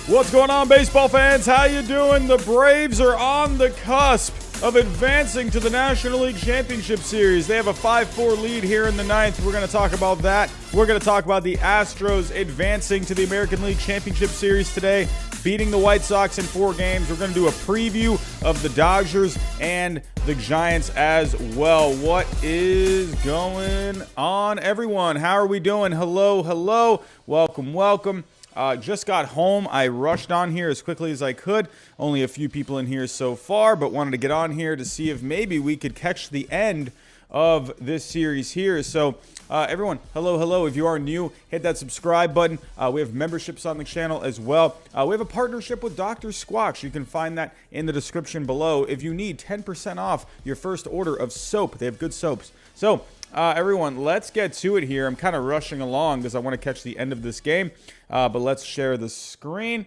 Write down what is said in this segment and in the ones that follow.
What's going on, baseball fans? How you doing? The Braves are on the cusp of advancing to the National League Championship Series. They have a 5-4 lead here in the ninth. We're going to talk about that. We're going to talk about the Astros advancing to the American League Championship Series today, beating the White Sox in 4 games. We're going to do a preview of the Dodgers and the Giants as well. What is going on, everyone? How are we doing? Hello. Welcome. Just got home. I rushed on here as quickly as I could. Only a few people in here so far, but wanted to get on here to see if maybe we could catch the end of this series here. So everyone, hello. If you are new, hit that subscribe button. We have memberships on the channel as well. We have a partnership with Dr. Squatch. You can find that in the description below. If you need 10% off your first order of soap, they have good soaps. So everyone, let's get to it here. I'm kind of rushing along because I want to catch the end of this game, but let's share the screen.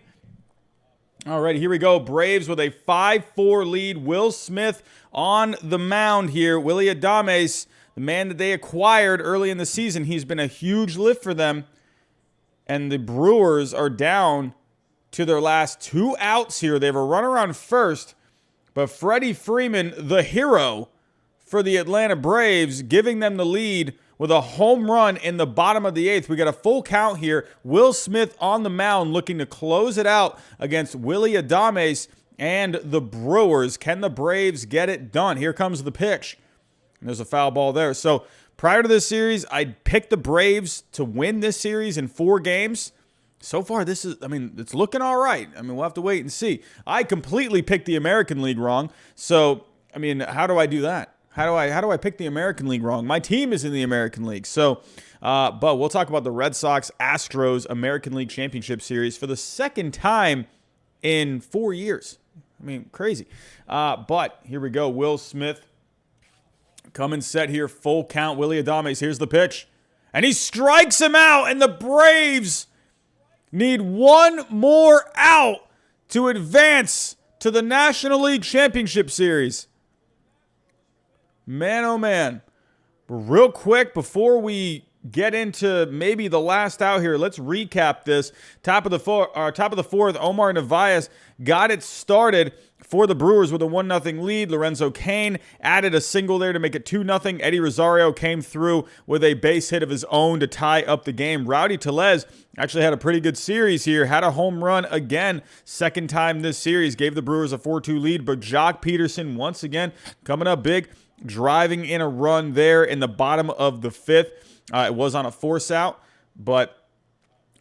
All right, here we go. Braves with a 5-4 lead. Will Smith on the mound here. Willy Adames, the man that they acquired early in the season, he's been a huge lift for them. And the Brewers are down to their last 2 outs here. They have a runner on first, but Freddie Freeman, the hero for the Atlanta Braves, giving them the lead with a home run in the bottom of the 8th. We got a full count here. Will Smith on the mound looking to close it out against Willy Adames and the Brewers. Can the Braves get it done? Here comes the pitch. And there's a foul ball there. So prior to this series, I picked the Braves to win this series in 4 games. So far, it's looking all right. We'll have to wait and see. I completely picked the American League wrong. So, how do I do that? How do I pick the American League wrong? My team is in the American League. So, but we'll talk about the Red Sox Astros American League Championship Series for the second time in 4 years. Crazy. But here we go. Will Smith coming set here. Full count. Willy Adames. Here's the pitch. And he strikes him out. And the Braves need 1 more out to advance to the National League Championship Series. Man, oh man. Real quick, before we get into maybe the last out here, let's recap this. Top of the 4th, Omar Narvaez got it started for the Brewers with a 1-0 lead. Lorenzo Cain added a single there to make it 2-0. Eddie Rosario came through with a base hit of his own to tie up the game. Rowdy Tellez actually had a pretty good series here. Had a home run again. Second time this series. Gave the Brewers a 4-2 lead. But Jock Peterson once again coming up big, driving in a run there in the bottom of the 5th. It was on a force out, but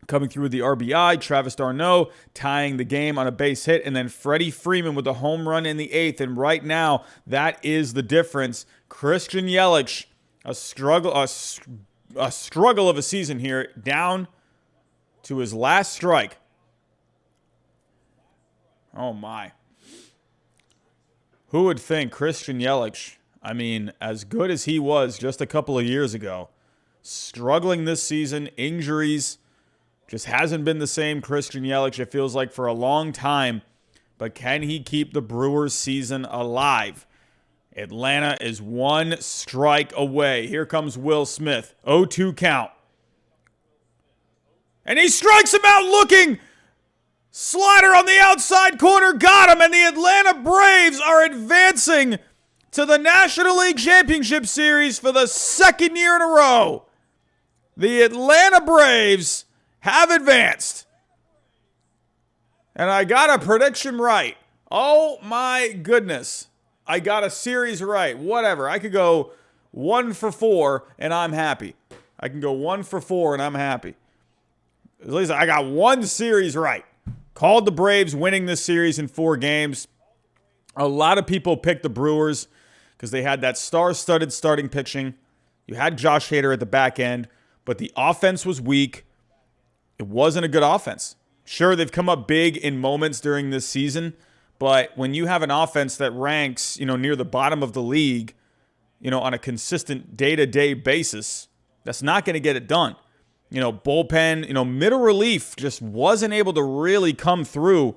coming through with the RBI, Travis d'Arnaud tying the game on a base hit, and then Freddie Freeman with a home run in the 8th. And right now, that is the difference. Christian Yelich, a struggle of a season here, down to his last strike. Oh my! Who would think Christian Yelich? As good as he was just a couple of years ago, struggling this season, injuries, just hasn't been the same Christian Yelich, it feels like, for a long time. But can he keep the Brewers season alive? Atlanta is 1 strike away. Here comes Will Smith. 0-2 count. And he strikes him out looking. Slider on the outside corner. Got him. And the Atlanta Braves are advancing to the National League Championship Series for the 2nd year in a row. The Atlanta Braves have advanced. And I got a prediction right. Oh my goodness. I got a series right. Whatever. I could go 1 for 4 and I'm happy. I can go 1 for 4 and I'm happy. At least I got 1 series right. Called the Braves winning this series in 4 games. A lot of people picked the Brewers because they had that star-studded starting pitching. You had Josh Hader at the back end, but the offense was weak. It wasn't a good offense. Sure, they've come up big in moments during this season, but when you have an offense that ranks, near the bottom of the league, on a consistent day-to-day basis, that's not going to get it done. Bullpen, middle relief just wasn't able to really come through.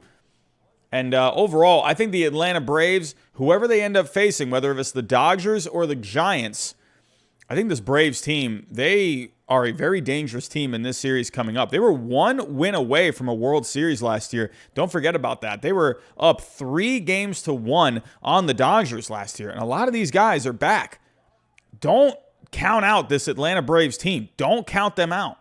And overall, I think the Atlanta Braves, whoever they end up facing, whether it's the Dodgers or the Giants, I think this Braves team, they are a very dangerous team in this series coming up. They were 1 win away from a World Series last year. Don't forget about that. They were up 3-1 on the Dodgers last year, and a lot of these guys are back. Don't count out this Atlanta Braves team. Don't count them out.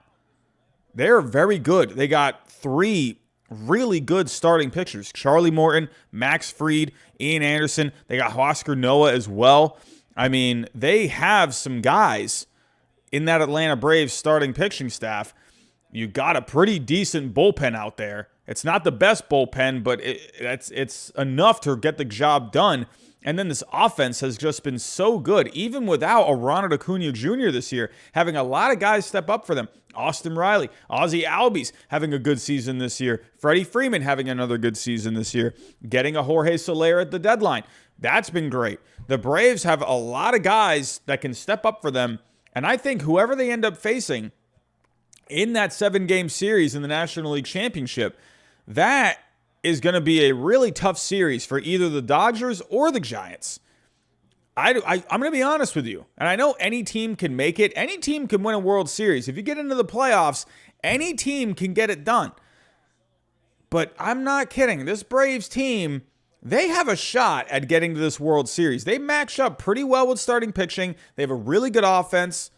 They're very good. They got 3 really good starting pitchers. Charlie Morton, Max Fried, Ian Anderson. They got Huascar Noah as well. I mean, they have some guys in that Atlanta Braves starting pitching staff. You got a pretty decent bullpen out there. It's not the best bullpen, but it's enough to get the job done. And then this offense has just been so good, even without a Ronald Acuna Jr. this year, having a lot of guys step up for them. Austin Riley, Ozzie Albies having a good season this year. Freddie Freeman having another good season this year. Getting a Jorge Soler at the deadline. That's been great. The Braves have a lot of guys that can step up for them. And I think whoever they end up facing in that 7-game series in the National League Championship, that is going to be a really tough series for either the Dodgers or the Giants. I'm going to be honest with you, and I know any team can make it. Any team can win a World Series. If you get into the playoffs, any team can get it done. But I'm not kidding. This Braves team, they have a shot at getting to this World Series. They match up pretty well with starting pitching. They have a really good offense.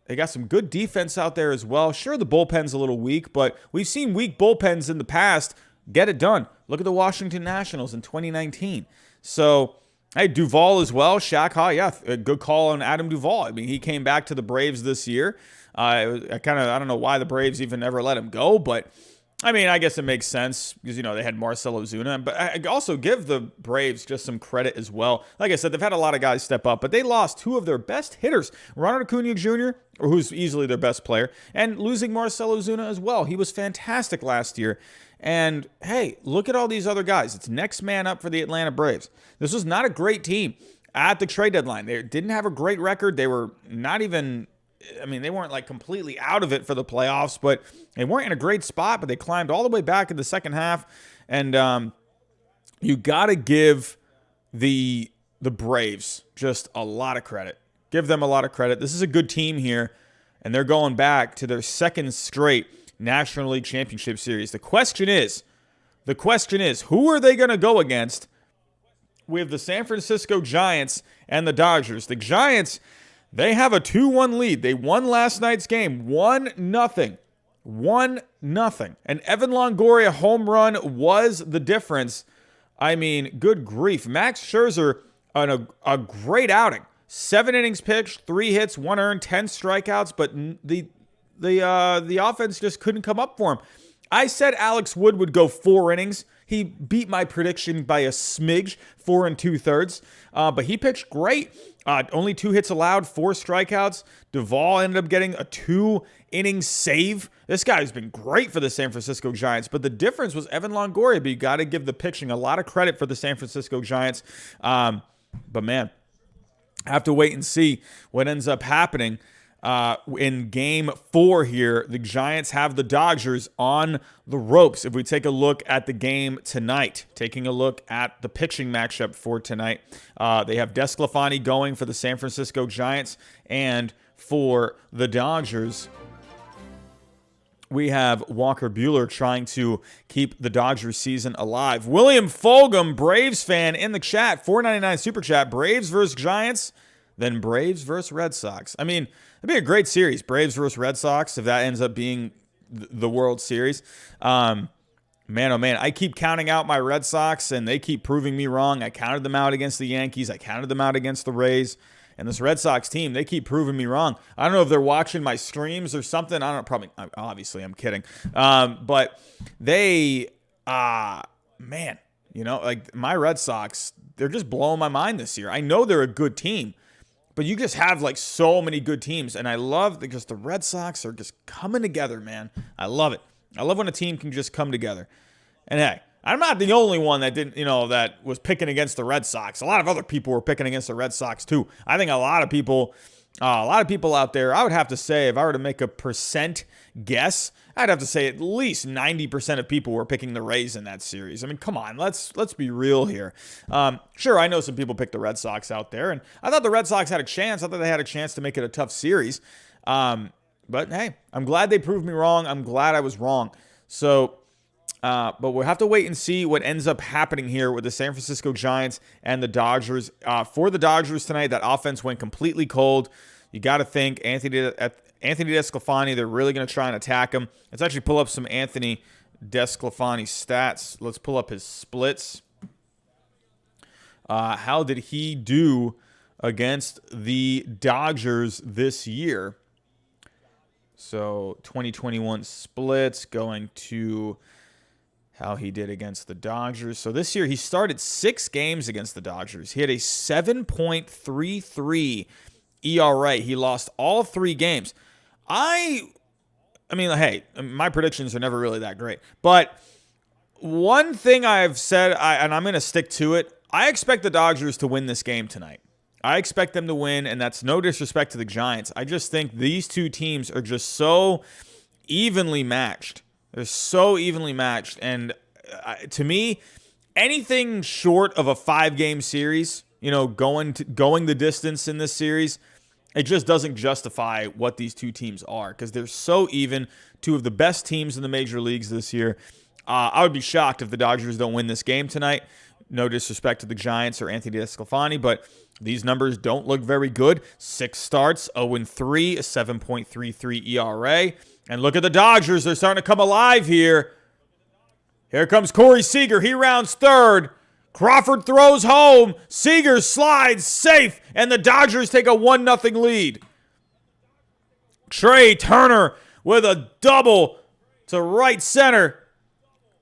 They got some good defense out there as well. Sure, the bullpen's a little weak, but we've seen weak bullpens in the past get it done. Look at the Washington Nationals in 2019. So, hey, Duvall as well. Shaq, yeah, a good call on Adam Duvall. I mean, he came back to the Braves this year. I don't know why the Braves even ever let him go, but I mean, I guess it makes sense because, they had Marcell Ozuna. But I also give the Braves just some credit as well. Like I said, they've had a lot of guys step up, but they lost 2 of their best hitters. Ronald Acuna Jr., who's easily their best player, and losing Marcell Ozuna as well. He was fantastic last year. And, hey, look at all these other guys. It's next man up for the Atlanta Braves. This was not a great team at the trade deadline. They didn't have a great record. They were not even... they weren't like completely out of it for the playoffs, but they weren't in a great spot, but they climbed all the way back in the second half. And you got to give the Braves just a lot of credit. Give them a lot of credit. This is a good team here, and they're going back to their second straight National League Championship Series. The question is, who are they going to go against? We have the San Francisco Giants and the Dodgers. The Giants, they have a 2-1 lead. They won last night's game 1-0. 1-0. And Evan Longoria home run was the difference. I mean, good grief. Max Scherzer on a great outing. 7 innings pitched, 3 hits, 1 earned, 10 strikeouts, but the offense just couldn't come up for him. I said Alex Wood would go 4 innings. He beat my prediction by a smidge, 4 2/3. But he pitched great. Only 2 hits allowed, 4 strikeouts. Duvall ended up getting a 2-inning save. This guy's been great for the San Francisco Giants. But the difference was Evan Longoria. But you got to give the pitching a lot of credit for the San Francisco Giants. But man, I have to wait and see what ends up happening. In game 4 here, the Giants have the Dodgers on the ropes. If we take a look at the game tonight, taking a look at the pitching matchup for tonight, they have Desclafani going for the San Francisco Giants, and for the Dodgers, we have Walker Buehler trying to keep the Dodgers season alive. William Fulgham, Braves fan in the chat, $4.99 super chat. Braves versus Giants, then Braves versus Red Sox. I mean, it'd be a great series, Braves versus Red Sox, if that ends up being the World Series. Man, oh man, I keep counting out my Red Sox, and they keep proving me wrong. I counted them out against the Yankees. I counted them out against the Rays. And this Red Sox team, they keep proving me wrong. I don't know if they're watching my streams or something. I don't know, probably, obviously, I'm kidding. But they, man, like my Red Sox, they're just blowing my mind this year. I know they're a good team, but you just have like so many good teams. And I love that just the Red Sox are just coming together, man. I love it. I love when a team can just come together. And hey, I'm not the only one that didn't, that was picking against the Red Sox. A lot of other people were picking against the Red Sox too. I think a lot of people out there, I would have to say, if I were to make a percent guess, I'd have to say at least 90% of people were picking the Rays in that series. I mean, come on, let's be real here. Sure, I know some people picked the Red Sox out there, and I thought the Red Sox had a chance. I thought they had a chance to make it a tough series. But hey, I'm glad they proved me wrong. I'm glad I was wrong. So, but we'll have to wait and see what ends up happening here with the San Francisco Giants and the Dodgers. For the Dodgers tonight, that offense went completely cold. You got to think Anthony DeSclafani, they're really going to try and attack him. Let's actually pull up some Anthony DeSclafani stats. Let's pull up his splits. How did he do against the Dodgers this year? So 2021 splits, going to how he did against the Dodgers. So this year he started 6 games against the Dodgers. He had a 7.33 ERA. He lost all 3 games. I mean, hey, my predictions are never really that great. But one thing I've said, and I'm going to stick to it, I expect the Dodgers to win this game tonight. I expect them to win, and that's no disrespect to the Giants. I just think these two teams are just so evenly matched. They're so evenly matched. And to me, anything short of a 5-game series, going the distance in this series, it just doesn't justify what these two teams are because they're so even. 2 of the best teams in the major leagues this year. I would be shocked if the Dodgers don't win this game tonight. No disrespect to the Giants or Anthony DeSclafani, but these numbers don't look very good. 6 starts, 0-3, a 7.33 ERA. And look at the Dodgers. They're starting to come alive here. Here comes Corey Seager. He rounds third. Crawford throws home. Seager slides safe, and the Dodgers take a 1-0 lead. Trey Turner with a double to right center,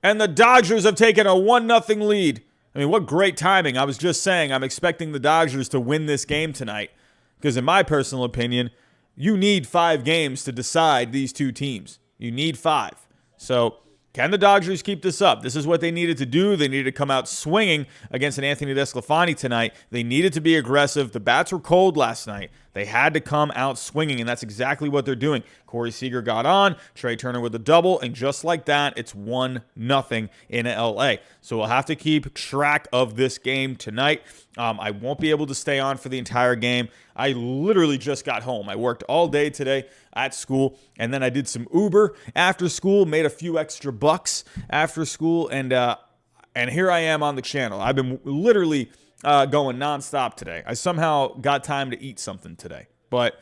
and the Dodgers have taken a 1-0 lead. I mean, what great timing. I was just saying I'm expecting the Dodgers to win this game tonight because in my personal opinion, you need 5 games to decide these two teams. You need 5. So can the Dodgers keep this up? This is what they needed to do. They needed to come out swinging against an Anthony DeSclafani tonight. They needed to be aggressive. The bats were cold last night. They had to come out swinging, and that's exactly what they're doing. Corey Seager got on, Trey Turner with a double, and just like that, it's 1-0 in LA. So we'll have to keep track of this game tonight. I won't be able to stay on for the entire game. I literally just got home. I worked all day today at school, and then I did some Uber after school, made a few extra bucks after school, and here I am on the channel. I've been literally going nonstop today. I somehow got time to eat something today. But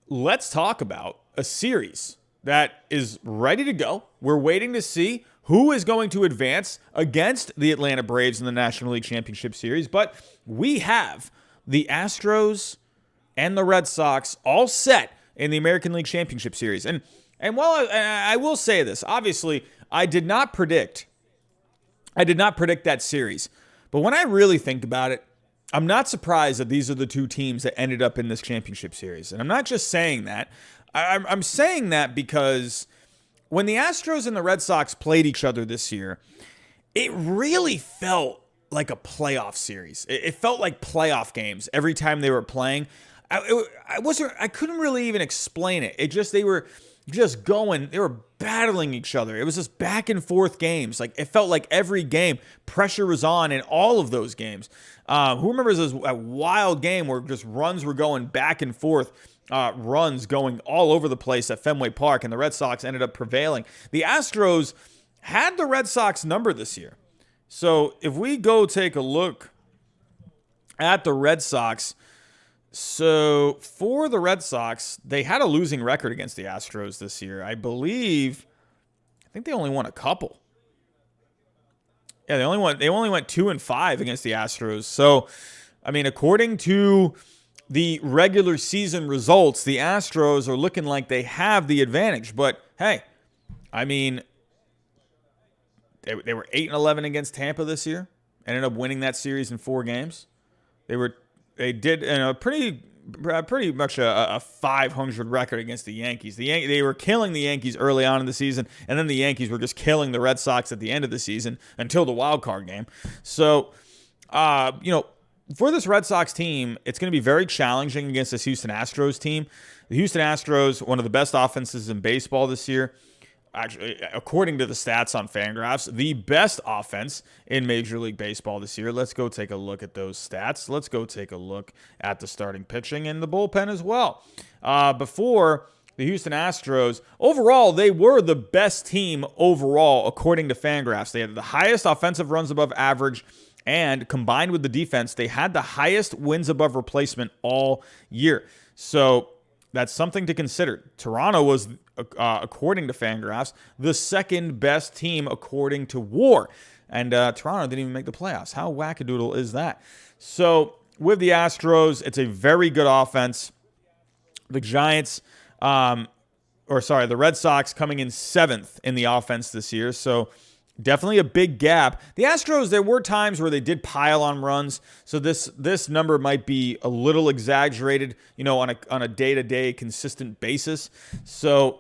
let's talk about a series that is ready to go. We're waiting to see who is going to advance against the Atlanta Braves in the National League Championship Series. But we have the Astros and the Red Sox all set in the American League Championship Series. And while I will say this, obviously, I did not predict that series. But when I really think about it, I'm not surprised that these are the 2 teams that ended up in this championship series. And I'm not just saying that. I'm saying that because when the Astros and the Red Sox played each other this year, it really felt like a playoff series. It felt like playoff games every time they were playing. I couldn't really even explain it. They were battling each other. It was just back and forth games. Like it felt like every game pressure was on in all of those games. Who remembers a wild game where just runs were going back and forth, runs going all over the place at Fenway Park, and the Red Sox ended up prevailing. The Astros had the Red Sox number this year. So if we go take a look at the Red Sox, so for the Red Sox, they had a losing record against the Astros this year. I think they only won a couple. Yeah, they only went 2-5 against the Astros. So, I mean, according to the regular season results, the Astros are looking like they have the advantage. But hey, I mean, they were 8-11 against Tampa this year. Ended up winning that series in 4 games. They did pretty much a 500 record against the Yankees. They were killing the Yankees early on in the season, and then the Yankees were just killing the Red Sox at the end of the season until the wild card game. So, for this Red Sox team, it's going to be very challenging against this Houston Astros team. The Houston Astros, one of the best offenses in baseball this year. actually, according to the stats on Fangraphs, the best offense in Major League Baseball this year. Let's go take a look at those stats. Let's go take a look at the starting pitching and the bullpen as well. Before the Houston Astros, overall, they were the best team overall, according to Fangraphs. They had the highest offensive runs above average, and combined with the defense, they had the highest wins above replacement all year. So that's something to consider. Toronto was, according to Fangraphs, the second best team according to WAR. And Toronto didn't even make the playoffs. How wackadoodle is that? So with the Astros, it's a very good offense. The Giants... the Red Sox coming in 7th in the offense this year. So definitely a big gap. The Astros, there were times where they did pile on runs. So this number might be a little exaggerated, on a day-to-day consistent basis. So,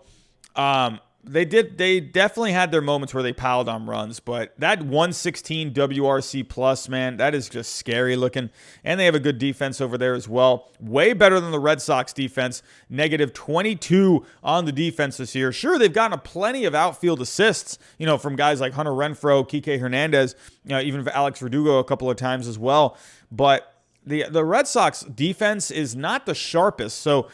they definitely had their moments where they piled on runs, but that 116 WRC plus, man, that is just scary looking. And they have a good defense over there as well. Way better than the Red Sox defense. -22 on the defense this year. Sure, they've gotten plenty of outfield assists, from guys like Hunter Renfroe, Kike Hernandez, even Alex Verdugo a couple of times as well. But the Red Sox defense is not the sharpest, so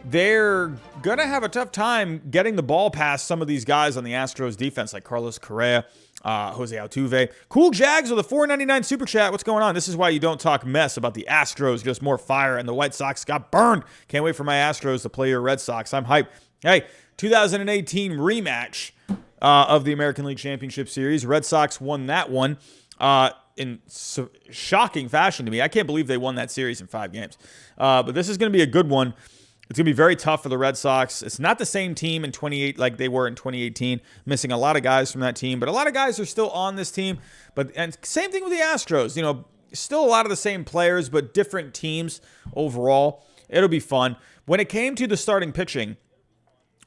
they're going to have a tough time getting the ball past some of these guys on the Astros defense, like Carlos Correa, Jose Altuve. Cool Jags with a $4.99 super chat. What's going on? This is why you don't talk mess about the Astros, just more fire, and the White Sox got burned. Can't wait for my Astros to play your Red Sox. I'm hyped. Hey, 2018 rematch of the American League Championship Series. Red Sox won that one in shocking fashion to me. I can't believe they won that series in 5 games. But this is going to be a good one. It's going to be very tough for the Red Sox. It's not the same team in 28 like they were in 2018, missing a lot of guys from that team, but a lot of guys are still on this team. And same thing with the Astros, still a lot of the same players, but different teams overall. It'll be fun. When it came to the starting pitching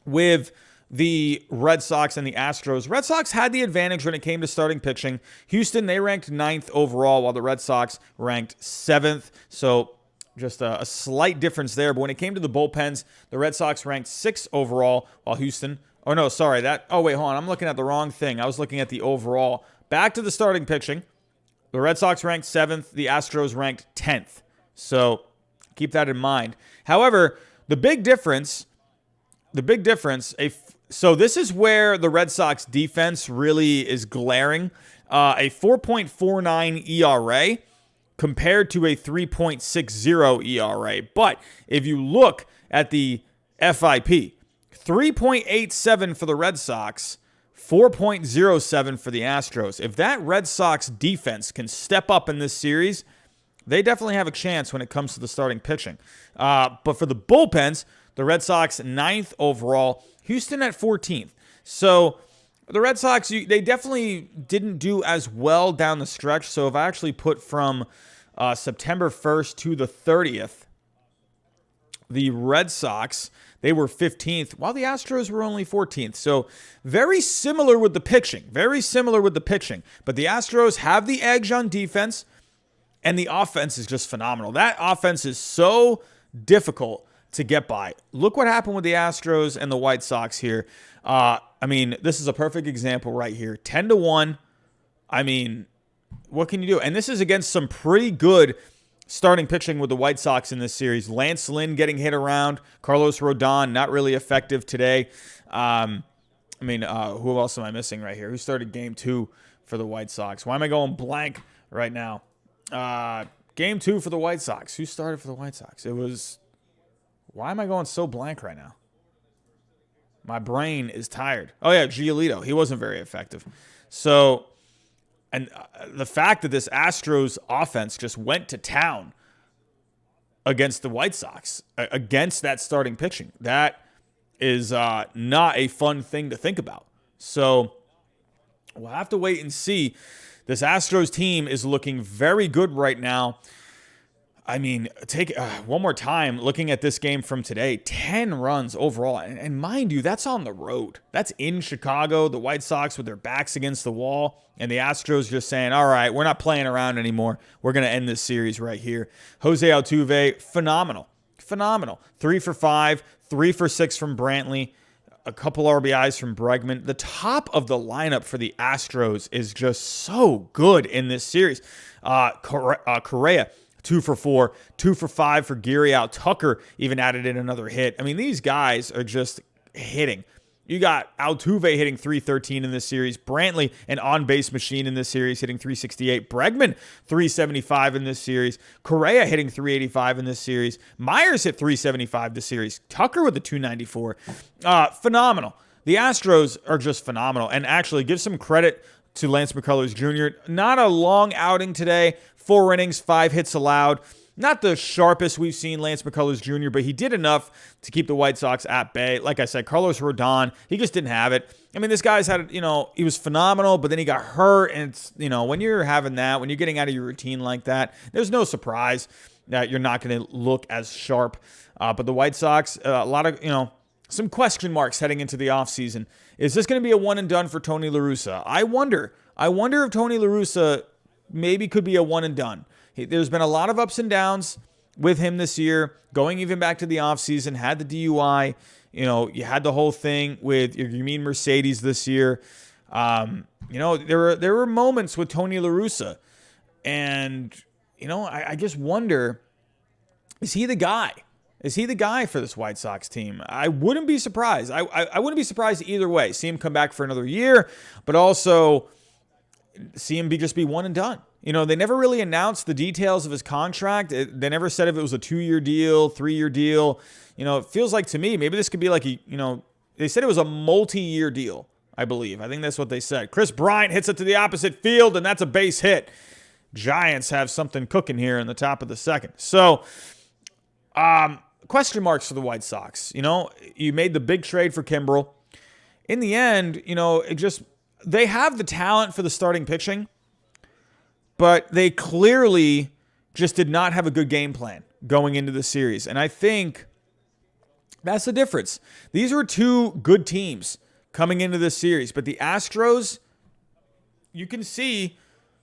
with the Red Sox and the Astros, Red Sox had the advantage when it came to starting pitching. Houston, they ranked 9th overall, while the Red Sox ranked 7th. So just a slight difference there. But when it came to the bullpens, the Red Sox ranked 6th overall, while Houston... Oh, no, sorry. Wait, hold on. I'm looking at the wrong thing. I was looking at the overall. Back to the starting pitching. The Red Sox ranked 7th. The Astros ranked 10th. So keep that in mind. However, the big difference... So this is where the Red Sox defense really is glaring. A 4.49 ERA... compared to a 3.60 ERA. But if you look at the FIP, 3.87 for the Red Sox, 4.07 for the Astros. If that Red Sox defense can step up in this series, they definitely have a chance when it comes to the starting pitching. But for the bullpens, the Red Sox 9th overall, Houston at 14th. So the Red Sox, they definitely didn't do as well down the stretch. So if I actually put from September 1st to the 30th, the Red Sox, they were 15th, while the Astros were only 14th. So very similar with the pitching. But the Astros have the edge on defense, and the offense is just phenomenal. That offense is so difficult to get by. Look what happened with the Astros and the White Sox here. This is a perfect example right here. 10-1. What can you do? And this is against some pretty good starting pitching with the White Sox in this series. Lance Lynn getting hit around. Carlos Rodon, not really effective today. Who else am I missing right here? Who started game 2 for the White Sox? Why am I going blank right now? Game 2 for the White Sox. Who started for the White Sox? Why am I going so blank right now? My brain is tired. Oh, yeah, Giolito. He wasn't very effective. So, and the fact that this Astros offense just went to town against the White Sox, against that starting pitching, that is not a fun thing to think about. So, we'll have to wait and see. This Astros team is looking very good right now. Take one more time looking at this game from today. 10 runs overall. And mind you, that's on the road. That's in Chicago. The White Sox with their backs against the wall. And the Astros just saying, all right, we're not playing around anymore. We're going to end this series right here. Jose Altuve, phenomenal. 3 for 5, 3 for 6 from Brantley. a couple RBIs from Bregman. The top of the lineup for the Astros is just so good in this series. Correa, 2 for 4, 2 for 5 for Gurriel. Tucker even added in another hit. I mean, these guys are just hitting. You got Altuve hitting 313 in this series. Brantley, an on-base machine in this series, hitting 368. Bregman, 375 in this series. Correa hitting 385 in this series. Myers hit 375 this series. Tucker with the 294. Phenomenal. The Astros are just phenomenal. And actually, give some credit to Lance McCullers Jr. Not a long outing today. 4 innings, 5 hits allowed. Not the sharpest we've seen Lance McCullers Jr., but he did enough to keep the White Sox at bay. Like I said, Carlos Rodon, he just didn't have it. I mean, this guy's had, he was phenomenal, but then he got hurt. And it's, when you're having that, when you're getting out of your routine like that, there's no surprise that you're not going to look as sharp. But the White Sox, a lot of, some question marks heading into the offseason. Is this going to be a one and done for Tony La Russa? I wonder if Tony La Russa maybe could be a one and done. There's been a lot of ups and downs with him this year, going even back to the offseason, had the DUI. You had the whole thing with Yermin Mercedes this year. There were moments with Tony La Russa. And, I just wonder, is he the guy? Is he the guy for this White Sox team? I wouldn't be surprised. I wouldn't be surprised either way. See him come back for another year, but also see him just be one and done. They never really announced the details of his contract. They never said if it was a 2-year deal, 3-year deal. It feels like to me, maybe this could be like they said it was a multi-year deal, I believe. I think that's what they said. Chris Bryant hits it to the opposite field, and that's a base hit. Giants have something cooking here in the top of the second. So, question marks for the White Sox. You made the big trade for Kimbrel. In the end, they have the talent for the starting pitching, but they clearly just did not have a good game plan going into the series. And I think that's the difference. These were two good teams coming into this series, but the Astros, you can see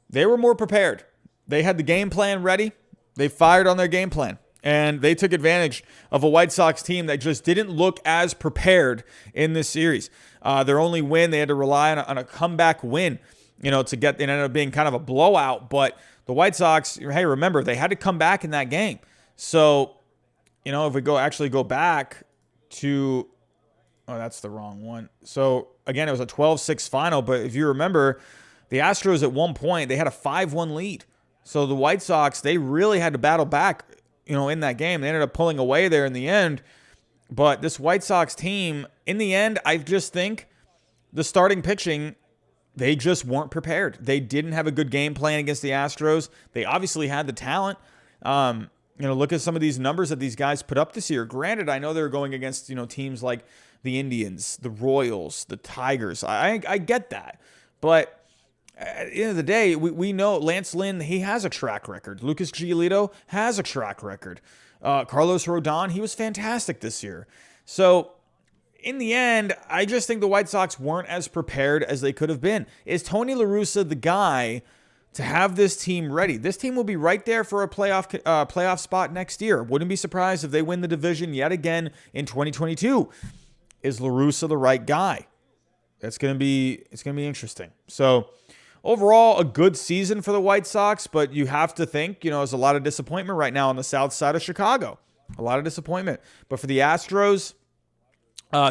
they were more prepared. They had the game plan ready. They fired on their game plan, and they took advantage of a White Sox team that just didn't look as prepared in this series. Their only win, they had to rely on a comeback win, to get, it ended up being kind of a blowout. But the White Sox, hey, remember, they had to come back in that game. So, if we go back to, that's the wrong one. So, again, it was a 12-6 final. But if you remember, the Astros at one point, they had a 5-1 lead. So the White Sox, they really had to battle back, in that game. They ended up pulling away there in the end. But this White Sox team, in the end, I just think the starting pitching, they just weren't prepared. They didn't have a good game plan against the Astros. They obviously had the talent. Look at some of these numbers that these guys put up this year. Granted, I know they were going against, teams like the Indians, the Royals, the Tigers. I get that. But at the end of the day, we know Lance Lynn, he has a track record. Lucas Giolito has a track record. Carlos Rodon, he was fantastic this year. So, in the end, I just think the White Sox weren't as prepared as they could have been. Is Tony La Russa the guy to have this team ready? This team will be right there for a playoff spot next year. Wouldn't be surprised if they win the division yet again in 2022. Is La Russa the right guy? It's going to be interesting. So, overall, a good season for the White Sox, but you have to think, there's a lot of disappointment right now on the south side of Chicago. A lot of disappointment. But for the Astros,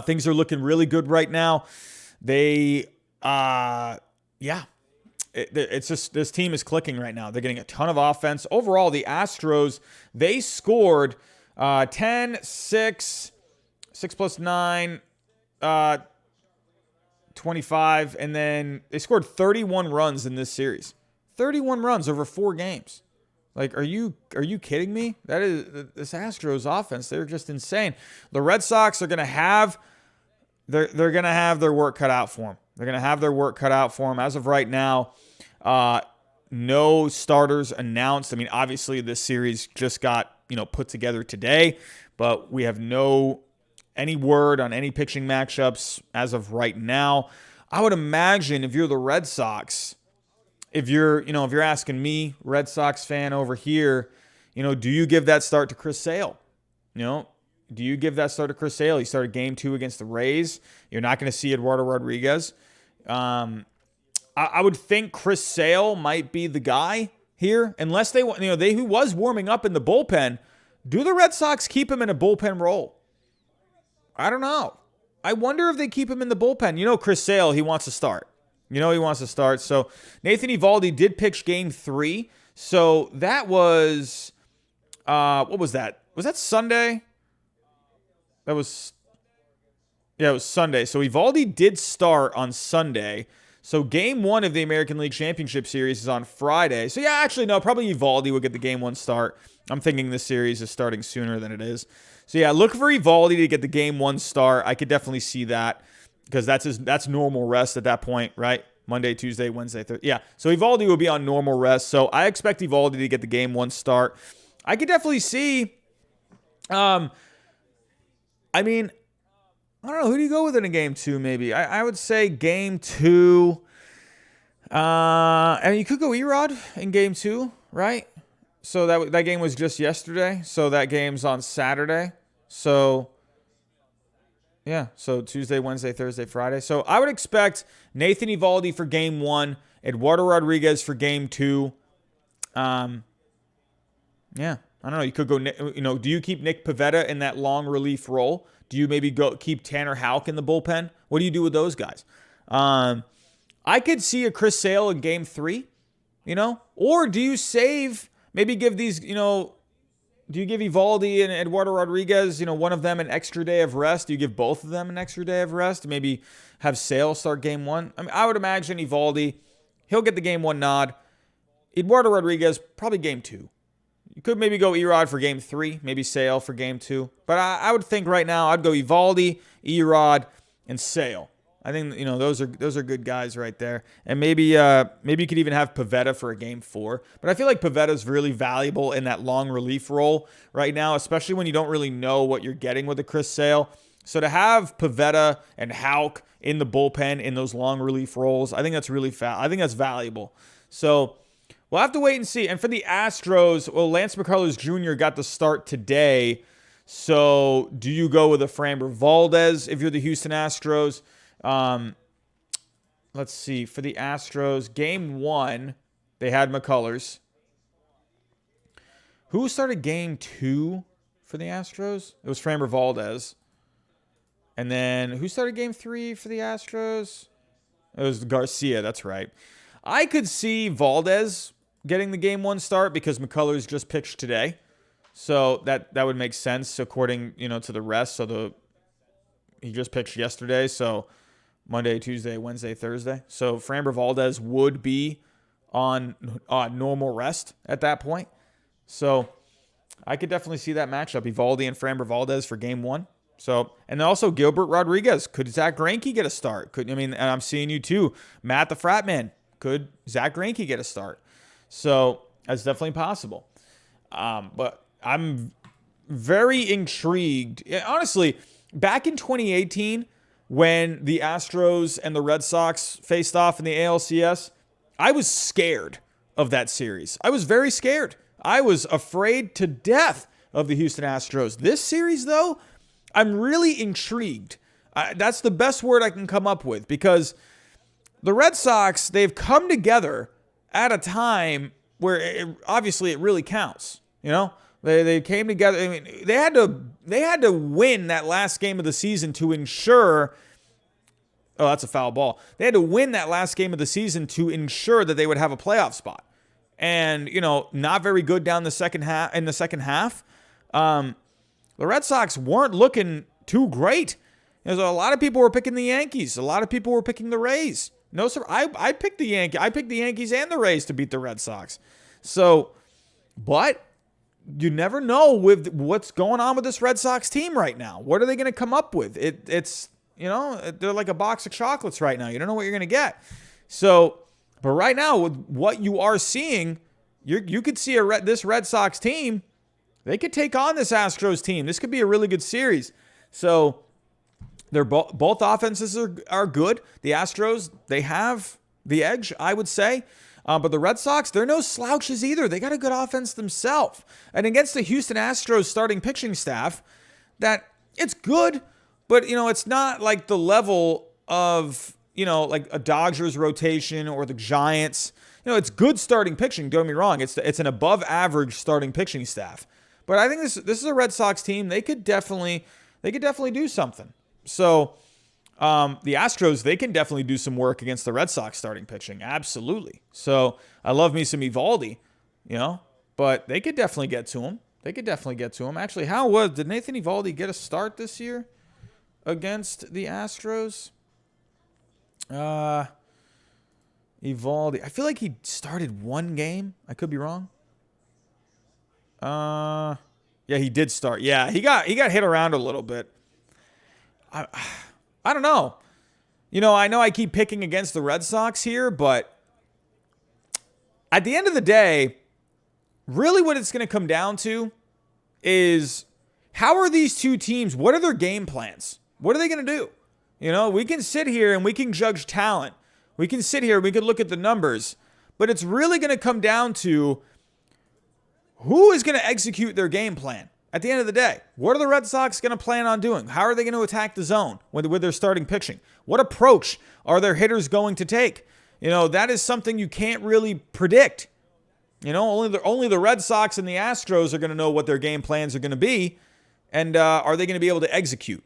things are looking really good right now. It's just this team is clicking right now. They're getting a ton of offense. Overall, the Astros, they scored 10, 6 plus 9, 25, and then they scored 31 runs in this series. 31 runs over 4 games. Like, are you kidding me? That is this Astros offense. They're just insane. The Red Sox are going to have they're going to have their work cut out for them. They're going to have their work cut out for them. As of right now, no starters announced. I mean, obviously this series just got, put together today, but we have any word on any pitching matchups as of right now. I would imagine if you're the Red Sox, if you're asking me, Red Sox fan over here, do you give that start to Chris Sale? Do you give that start to Chris Sale? He started game 2 against the Rays. You're not going to see Eduardo Rodriguez. I would think Chris Sale might be the guy here, unless they want, he was warming up in the bullpen. Do the Red Sox keep him in a bullpen role? I don't know. I wonder if they keep him in the bullpen. Chris Sale, he wants to start. He wants to start. So Nathan Eovaldi did pitch game 3. So that was, what was that? Was that Sunday? It was Sunday. So Eovaldi did start on Sunday. So game 1 of the American League Championship Series is on Friday. So yeah, actually, no, probably Eovaldi would get the game 1 start. I'm thinking this series is starting sooner than it is. So yeah, look for Eovaldi to get the game 1 start. I could definitely see that because that's normal rest at that point, right? Monday, Tuesday, Wednesday, Thursday. Yeah, so Eovaldi will be on normal rest. So I expect Eovaldi to get the game 1 start. I could definitely see, I don't know. Who do you go with in a game 2, maybe? I would say game 2. You could go Erod in game 2, right? So that game was just yesterday. So that game's on Saturday. So, yeah. So Tuesday, Wednesday, Thursday, Friday. So I would expect Nathan Eovaldi for game 1, Eduardo Rodriguez for game 2. Yeah. I don't know. You could go, do you keep Nick Pivetta in that long relief role? Do you maybe keep Tanner Houck in the bullpen? What do you do with those guys? I could see a Chris Sale in game 3, or do you save, maybe give these, do you give Eovaldi and Eduardo Rodriguez, one of them an extra day of rest? Do you give both of them an extra day of rest? Maybe have Sale start game 1? I would imagine Eovaldi, he'll get the game 1 nod. Eduardo Rodriguez, probably game 2. You could maybe go Erod for game 3, maybe Sale for game 2. But I would think right now I'd go Eovaldi, Erod, and Sale. I think those are good guys right there. And maybe you could even have Pivetta for a game 4. But I feel like Pivetta is really valuable in that long relief role right now, especially when you don't really know what you're getting with a Chris Sale. So to have Pivetta and Houck in the bullpen in those long relief roles, I think that's really I think that's valuable. So we'll have to wait and see. And for the Astros, well, Lance McCullers Jr. got the start today. So do you go with a Framber Valdez if you're the Houston Astros? Let's see. For the Astros, game 1, they had McCullers. Who started game 2 for the Astros? It was Framber Valdez. And then who started game 3 for the Astros? It was Garcia. That's right. I could see Valdez getting the game 1 start because McCullers just pitched today. So that would make sense according, to the rest. So he just pitched yesterday. So Monday, Tuesday, Wednesday, Thursday. So Framber Valdez would be on normal rest at that point. So I could definitely see that matchup, Eovaldi and Framber Valdez for game 1. So, and also Gilbert Rodriguez. Could Zach Greinke get a start? And I'm seeing you too. Matt the Frat Man. Could Zach Greinke get a start? So that's definitely possible. But I'm very intrigued. Honestly, back in 2018, when the Astros and the Red Sox faced off in the ALCS, I was scared of that series. I was very scared. I was afraid to death of the Houston Astros. This series, though, I'm really intrigued. That's the best word I can come up with because the Red Sox, they've come together at a time where obviously it really counts. They came together. I mean, they had to win that last game of the season to ensure. Oh, that's a foul ball. They had to win that last game of the season to ensure that they would have a playoff spot. And not very good down the second half. In the second half, the Red Sox weren't looking too great. A lot of people were picking the Yankees. A lot of people were picking the Rays. No, sir. I picked the Yankees. I picked the Yankees and the Rays to beat the Red Sox. So, but you never know with what's going on with this Red Sox team right now. What are they going to come up with? It's they're like a box of chocolates right now. You don't know what you're going to get. So, but right now with what you are seeing, you could see this Red Sox team. They could take on this Astros team. This could be a really good series. So they're both offenses are good. The Astros, they have the edge, I would say. But the Red Sox, they're no slouches either. They got a good offense themselves. And against the Houston Astros starting pitching staff, that it's good, but, it's not like the level of, like a Dodgers rotation or the Giants. It's good starting pitching. Don't get me wrong. It's an above average starting pitching staff. But I think this is a Red Sox team. They could definitely do something. So the Astros, they can definitely do some work against the Red Sox starting pitching. Absolutely. So I love me some Eovaldi, but they could definitely get to him. Actually, did Nathan Eovaldi get a start this year against the Astros? Eovaldi, I feel like he started one game. I could be wrong. Yeah, he did start. Yeah, he got hit around a little bit. I don't know. I know I keep picking against the Red Sox here, but at the end of the day, really what it's going to come down to is how are these two teams, what are their game plans? What are they going to do? We can sit here and we can judge talent. We can sit here and we can look at the numbers, but it's really going to come down to who is going to execute their game plan. At the end of the day, what are the Red Sox going to plan on doing? How are they going to attack the zone with their starting pitching? What approach are their hitters going to take? That is something you can't really predict. Only the Red Sox and the Astros are going to know what their game plans are going to be, and are they going to be able to execute?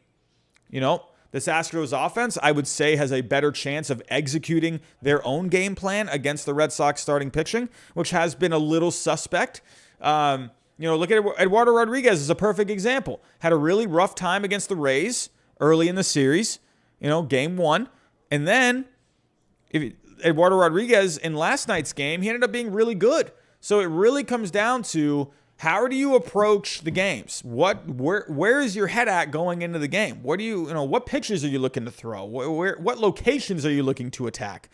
This Astros offense, I would say, has a better chance of executing their own game plan against the Red Sox starting pitching, which has been a little suspect. Look at Eduardo Rodriguez is a perfect example. Had a really rough time against the Rays early in the series, game one. And then Eduardo Rodriguez in last night's game, he ended up being really good. So it really comes down to how do you approach the games? Where is your head at going into the game? What pitches are you looking to throw? What locations are you looking to attack?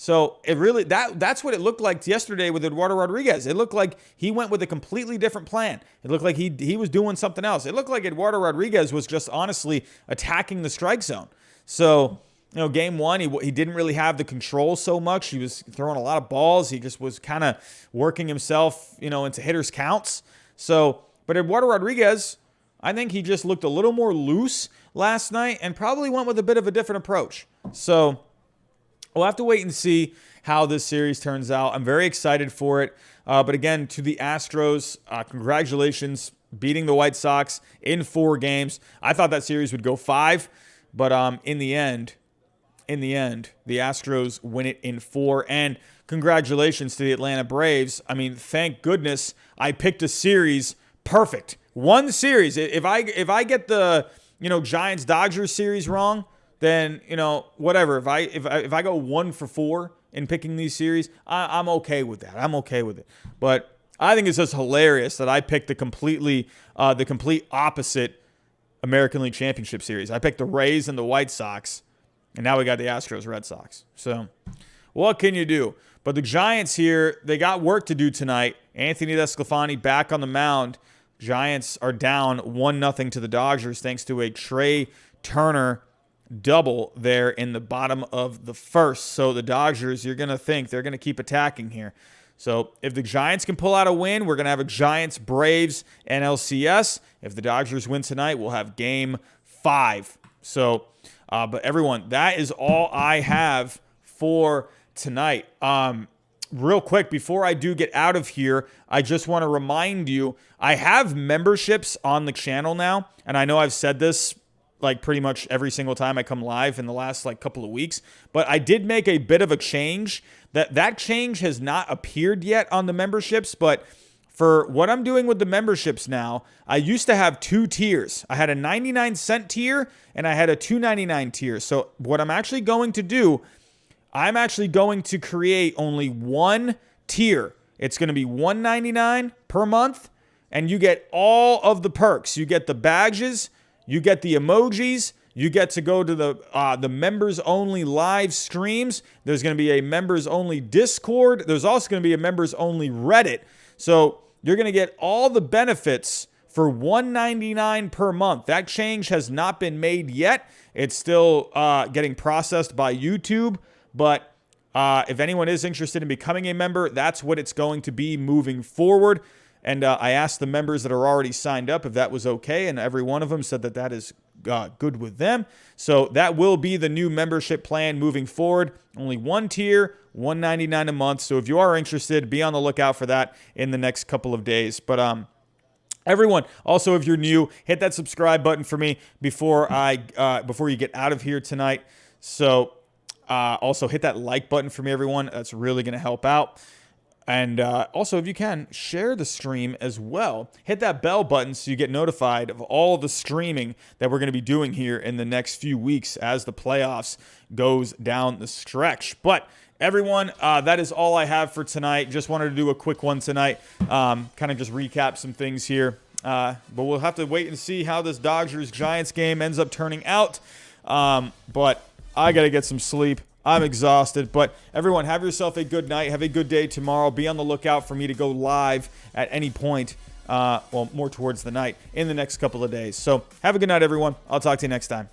So it really that's what it looked like yesterday with Eduardo Rodriguez. It looked like he went with a completely different plan. It looked like he was doing something else. It looked like Eduardo Rodriguez was just honestly attacking the strike zone. So, game one, he didn't really have the control so much. He was throwing a lot of balls. He just was kind of working himself, into hitters' counts. So, but Eduardo Rodriguez, I think he just looked a little more loose last night and probably went with a bit of a different approach. So we'll have to wait and see how this series turns out. I'm very excited for it. But again, to the Astros, congratulations, beating the White Sox in 4 games. I thought that series would go 5, but in the end, the Astros win it in 4. And congratulations to the Atlanta Braves. I mean, thank goodness I picked a series perfect. One series. If I get the Giants Dodgers series wrong, then whatever. If I go 1 for 4 in picking these series, I'm okay with that. I'm okay with it. But I think it's just hilarious that I picked the complete opposite American League Championship Series. I picked the Rays and the White Sox, and now we got the Astros Red Sox. So what can you do? But the Giants here, they got work to do tonight. Anthony DeSclafani back on the mound. Giants are down 1-0 to the Dodgers thanks to a Trey Turner double there in the bottom of the first. So the Dodgers, you're going to think they're going to keep attacking here. So if the Giants can pull out a win, we're going to have a Giants-Braves NLCS. If the Dodgers win tonight, we'll have Game 5. So, but everyone, that is all I have for tonight. Real quick, before I do get out of here, I just want to remind you, I have memberships on the channel now, and I know I've said this like pretty much every single time I come live in the last couple of weeks, but I did make a bit of a change. That change has not appeared yet on the memberships, but for what I'm doing with the memberships now, I used to have 2 tiers. I had a 99-cent tier and I had a $2.99 tier. So what I'm actually going to do, I'm actually going to create only 1 tier. It's going to be $1.99 per month, and you get all of the perks. You get the badges, you get the emojis, you get to go to the members-only live streams. There's going to be a members-only Discord. There's also going to be a members-only Reddit. So you're going to get all the benefits for $1.99 per month. That change has not been made yet. It's still getting processed by YouTube. But if anyone is interested in becoming a member, that's what it's going to be moving forward. And I asked the members that are already signed up if that was okay, and every one of them said that that is good with them. So that will be the new membership plan moving forward. Only one tier, $199 a month. So if you are interested, be on the lookout for that in the next couple of days. But everyone, also, if you're new, hit that subscribe button for me before you get out of here tonight. So also hit that like button for me, everyone. That's really going to help out. And also, if you can, share the stream as well. Hit that bell button so you get notified of all the streaming that we're going to be doing here in the next few weeks as the playoffs goes down the stretch. But everyone, that is all I have for tonight. Just wanted to do a quick one tonight. Kind of just recap some things here. But we'll have to wait and see how this Dodgers-Giants game ends up turning out. But I got to get some sleep. I'm exhausted, but everyone, have yourself a good night. Have a good day tomorrow. Be on the lookout for me to go live at any point, well, more towards the night in the next couple of days. So have a good night, everyone. I'll talk to you next time.